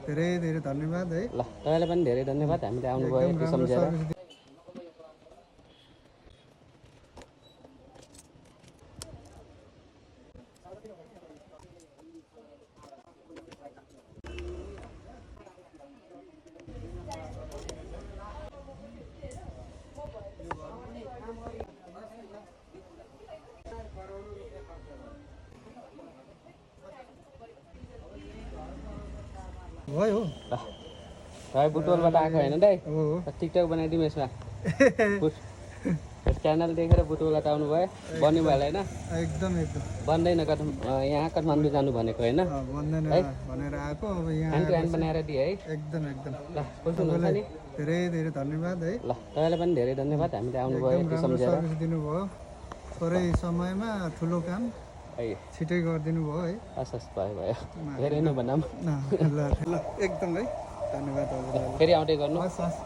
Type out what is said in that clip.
धेरै धेरै धन्यवाद है। ल तपाईँलाई पनि धेरै धन्यवाद हामीले आउनुभयो यति सम्झेर। भयो ल तपाईँ बुटवलबाट आएको होइन दाइ? हो टिकटक बनाइदिउँ यसमा। च्यानल देखेर बुटवलबाट आउनुभयो, बन्यो भयो होइन? एकदम एकदम बन्दैन यहाँ काठमाडौँ जानु भनेको होइन? भन्दैन भनेर आएको अब यहाँ ह्यान्ड टु ह्यान्ड बनाएर दिए है? एकदम एकदम ल बुझ्नुहुन्छ नि? धेरै धेरै धन्यवाद है। ल तपाईँलाई पनि धेरै धन्यवाद हामीले आउनुभयो यति राम्रो सम्झेर। सर्भिस दिनुभयो, थोरै समयमा ठुलो काम है छिटै गरिदिनु भयो है। हस् हस् भयो भयो, धेरै नभनौँ। ल ल एकदम है धन्यवाद हजुर। फेरि आउँदै गर्नु। हस् हस्